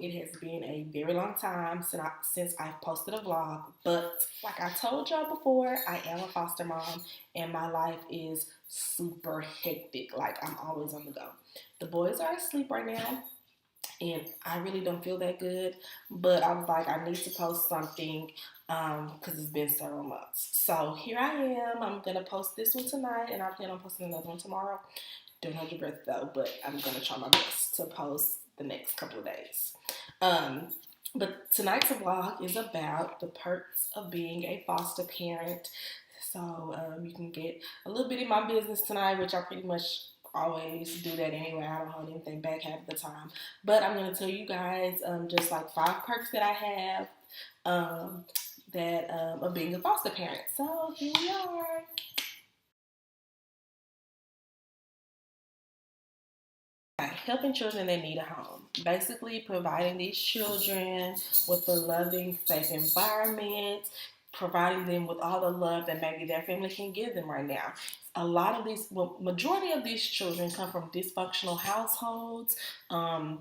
it has been a very long time since I've posted a vlog, but like I told y'all before, I am a foster mom and my life is super hectic. Like, I'm always on the go. The boys are asleep right now and I really don't feel that good, but I was like, I need to post something because it's been several months. So here I am. I'm going to post this one tonight and I plan on posting another one tomorrow. Don't hold your breath though, but I'm gonna try my best to post the next couple of days. Um, but tonight's vlog is about the perks of being a foster parent. So you can get a little bit in my business tonight, which I pretty much always do that anyway. I don't hold anything back half the time. But I'm gonna tell you guys just like 5 perks that I have of being a foster parent. So here we are. Helping children that need a home. Basically, providing these children with a loving, safe environment, providing them with all the love that maybe their family can give them right now. A lot of these, well, majority of these children come from dysfunctional households.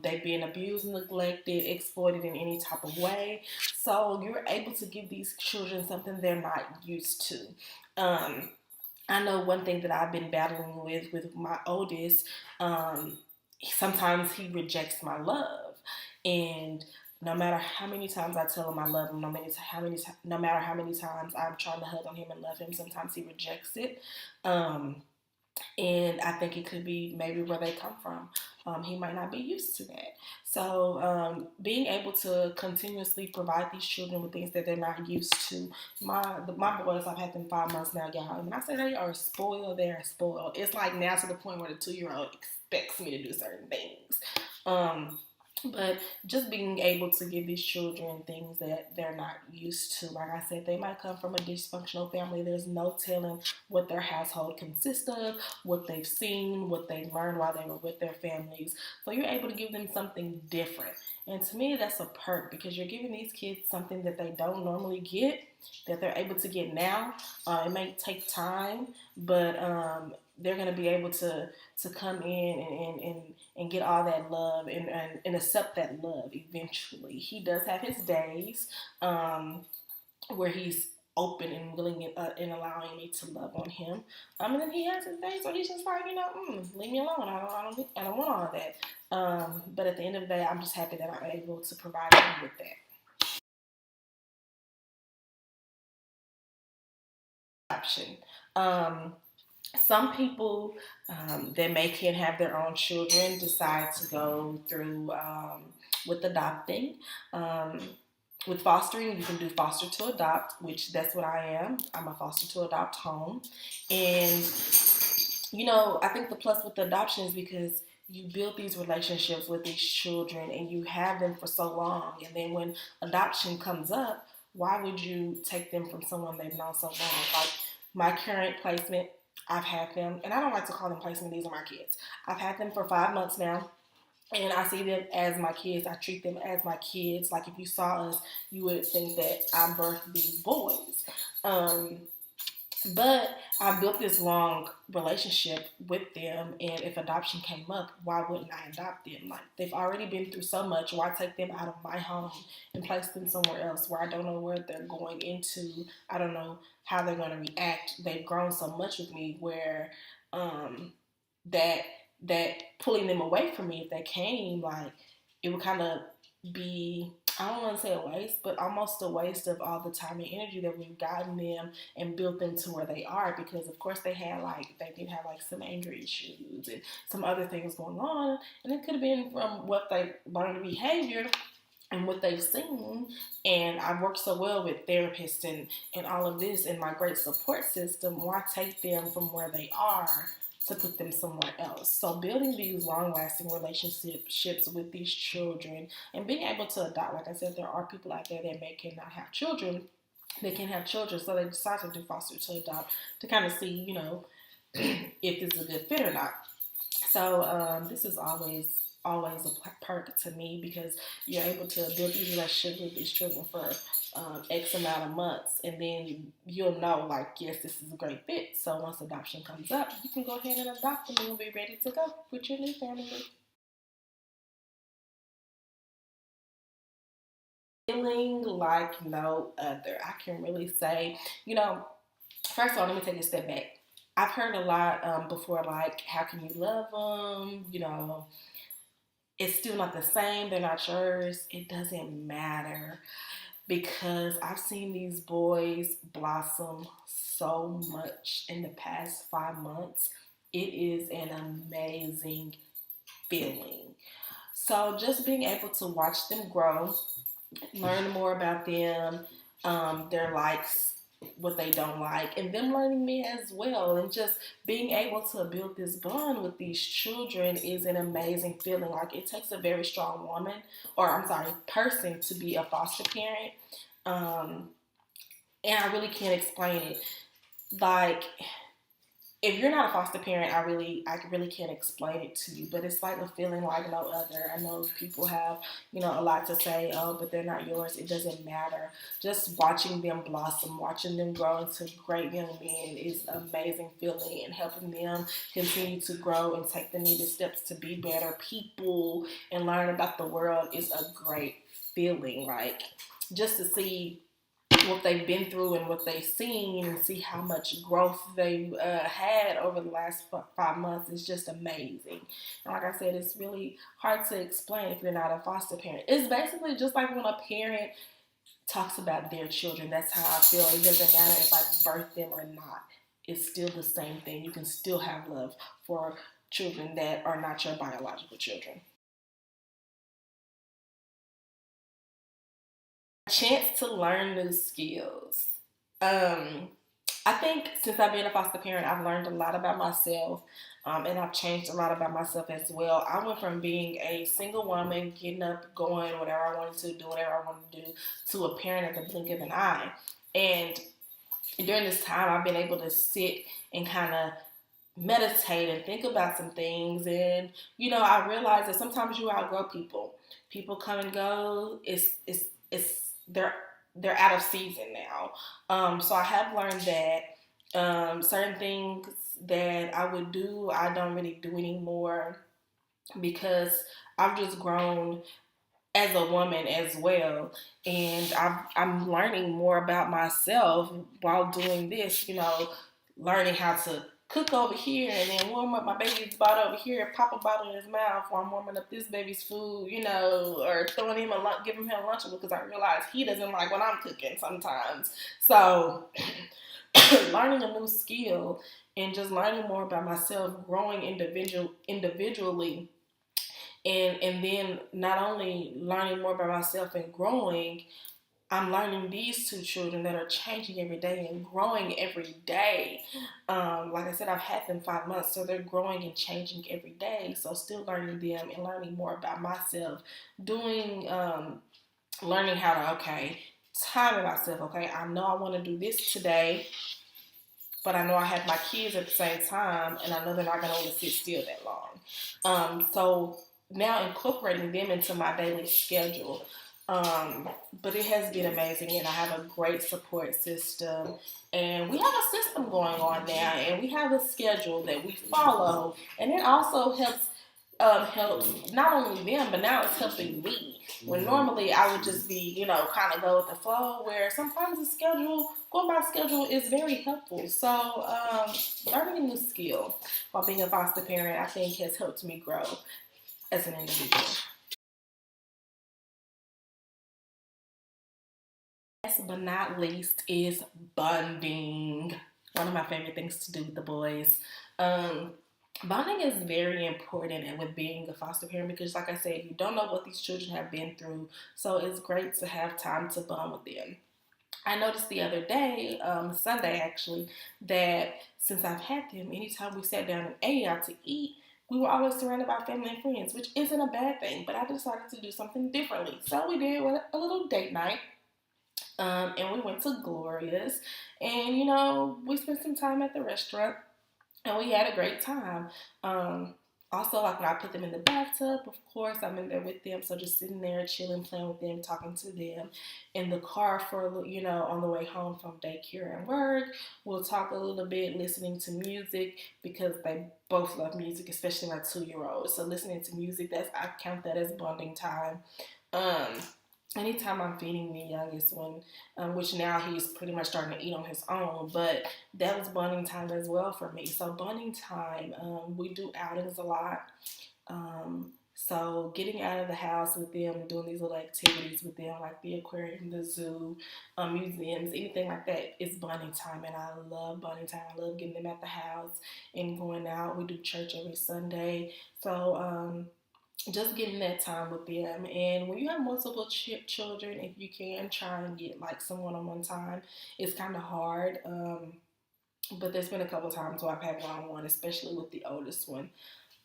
They've been abused, neglected, exploited in any type of way. So you're able to give these children something they're not used to. I know one thing that I've been battling with my oldest. Sometimes he rejects my love, and no matter how many times I tell him I love him, no matter how many times I'm trying to hug on him and love him, sometimes he rejects it. And I think it could be maybe where they come from. He might not be used to that. So being able to continuously provide these children with things that they're not used to. My boys, I've had them 5 months now, y'all. And when I say they are spoiled, they are spoiled. It's like now to the point where the 2-year-old expects me to do certain things. But just being able to give these children things that they're not used to. Like I said, they might come from a dysfunctional family. There's no telling what their household consists of, what they've seen, what they learned while they were with their families. So you're able to give them something different. And to me, that's a perk because you're giving these kids something that they don't normally get, that they're able to get now. It may take time, but they're going to be able to come in and get all that love and accept that love eventually. He does have his days where he's open and willing and allowing me to love on him. And then he has his days where he's just like, leave me alone. I don't want all of that. But at the end of the day, I'm just happy that I'm able to provide him with that option. Some people that may can't have their own children decide to go through with adopting. Um, with fostering, you can do foster to adopt, which that's what I am. I'm a foster to adopt home. And, I think the plus with the adoption is because you build these relationships with these children and you have them for so long. And then when adoption comes up, why would you take them from someone they've known so long? Like my current placement, I've had them, and I don't like to call them placement, these are my kids. I've had them for 5 months now. And I see them as my kids. I treat them as my kids. Like if you saw us, you would think that I birthed these boys. Um, but I built this long relationship with them, and if adoption came up, why wouldn't I adopt them? Like they've already been through so much. Why take them out of my home and place them somewhere else where I don't know where they're going into? I don't know how they're going to react. They've grown so much with me where that that pulling them away from me if they came, like it would kind of be, I don't want to say a waste, but almost a waste of all the time and energy that we've gotten them and built them to where they are. Because of course they did have like some anger issues and some other things going on, and it could have been from what they learned behavior and what they've seen. And I've worked so well with therapists and all of this and my great support system. Why take them from where they are to put them somewhere else? So building these long-lasting relationships with these children and being able to adopt. Like I said, there are people out there that cannot have children. They can have children, so they decide to do foster to adopt to kind of see, if this is a good fit or not. So this is always a perk to me because you're able to build these relationships with these children for X amount of months, and then you'll know, like, yes, this is a great fit. So once adoption comes up, you can go ahead and adopt them and you'll be ready to go with your new family. feeling like no other. I can really say, you know, first of all, let me take a step back. I've heard a lot before, like, how can you love them? You know, it's still not the same. They're not yours. It doesn't matter because I've seen these boys blossom so much in the past 5 months. It is an amazing feeling. So just being able to watch them grow, learn more about them, their likes, what they don't like, and them learning me as well. And just being able to build this bond with these children is an amazing feeling. Like, it takes a very strong woman, or I'm sorry, person to be a foster parent. Um, and I really can't explain it. Like, if you're not a foster parent, I really can't explain it to you. But it's like a feeling like no other. I know people have, a lot to say, oh, but they're not yours. It doesn't matter. Just watching them blossom, watching them grow into great young men is an amazing feeling, and helping them continue to grow and take the needed steps to be better people and learn about the world is a great feeling. Like, just to see what they've been through and what they've seen, and see how much growth they've had over the last 5 months is just amazing. And like I said, it's really hard to explain if you're not a foster parent. It's basically just like when a parent talks about their children. That's how I feel. It doesn't matter if I birthed them or not. It's still the same thing. You can still have love for children that are not your biological children. Chance to learn new skills. Um, I think since I've been a foster parent, I've learned a lot about myself, and I've changed a lot about myself as well. I went from being a single woman, getting up, going whatever I wanted to do, whatever I wanted to do, to a parent at the blink of an eye. And during this time, I've been able to sit and kind of meditate and think about some things. And I realize that sometimes you outgrow people. People come and go. It's they're out of season now. So I have learned that certain things that I would do, I don't really do anymore because I've just grown as a woman as well, and I'm learning more about myself while doing this. Learning how to cook over here and then warm up my baby's bottle over here, pop a bottle in his mouth while I'm warming up this baby's food, or throwing him giving him a lunchable because I realize he doesn't like when I'm cooking sometimes. So learning a new skill and just learning more about myself, growing individually, and then not only learning more about myself and growing, I'm learning these two children that are changing every day and growing every day. Like I said, I've had them 5 months, so they're growing and changing every day. So still learning them and learning more about myself, learning how to, time myself. Okay, I know I want to do this today, but I know I have my kids at the same time, and I know they're not going to sit still that long. So now incorporating them into my daily schedule. But it has been amazing, and I have a great support system, and we have a system going on now, and we have a schedule that we follow, and it also helps not only them, but now it's helping me. When normally I would just be, kind of go with the flow, where sometimes going by schedule is very helpful. So, learning a new skill while being a foster parent, I think has helped me grow as an individual. Last but not least is bonding. One of my favorite things to do with the boys. Um, Bonding is very important and with being a foster parent because, like I said, you don't know what these children have been through. So it's great to have time to bond with them. I noticed the other day, Sunday actually, that since I've had them, anytime we sat down and ate out to eat, we were always surrounded by family and friends, which isn't a bad thing, but I decided to do something differently. So we did a little date night. And we went to Gloria's, and we spent some time at the restaurant, and we had a great time. Um, Also, like when I put them in the bathtub, of course, I'm in there with them, so just sitting there, chilling, playing with them, talking to them. In the car for a little, on the way home from daycare and work, we'll talk a little bit, listening to music because they both love music, especially my 2-year-old. So listening to music, I count that as bonding time. Um, anytime I'm feeding the youngest one, which now he's pretty much starting to eat on his own, but that was bonding time as well for me. So bonding time, we do outings a lot. So getting out of the house with them, doing these little activities with them, like the aquarium, the zoo, museums, anything like that, is bonding time, and I love bonding time. I love getting them at the house and going out. We do church every Sunday, so just getting that time with them. And when you have multiple children, if you can try and get like some one-on-one time, it's kind of hard. But there's been a couple times where I've had one-on-one, especially with the oldest one.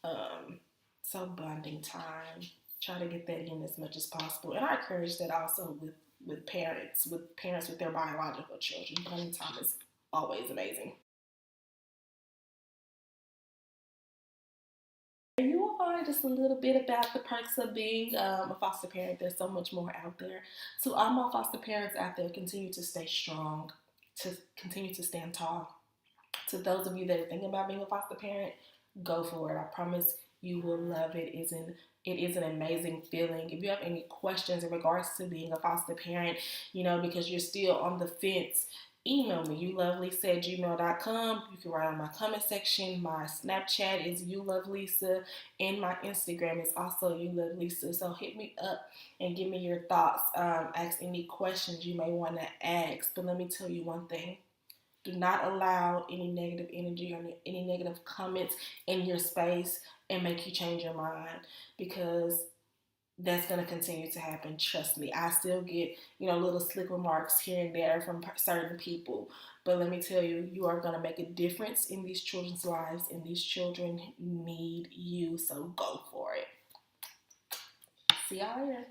Um, so bonding time, try to get that in as much as possible. And I encourage that also with parents with their biological children. Bonding time is always amazing. You will find just a little bit about the perks of being a foster parent. There's so much more out there. So all my foster parents out there, continue to stay strong, to continue to stand tall. To those of you that are thinking about being a foster parent, go for it. I promise you will love it. It is an amazing feeling. If you have any questions in regards to being a foster parent, because you're still on the fence, email me, youlovelisa@gmail.com. You can write on my comment section. My Snapchat is youlovelisa, and my Instagram is also youlovelisa. So hit me up and give me your thoughts. Ask any questions you may want to ask. But let me tell you one thing. Do not allow any negative energy or any negative comments in your space and make you change your mind, because that's going to continue to happen. Trust me. I still get, little slick remarks here and there from certain people. But let me tell you, you are going to make a difference in these children's lives, and these children need you. So go for it. See y'all later.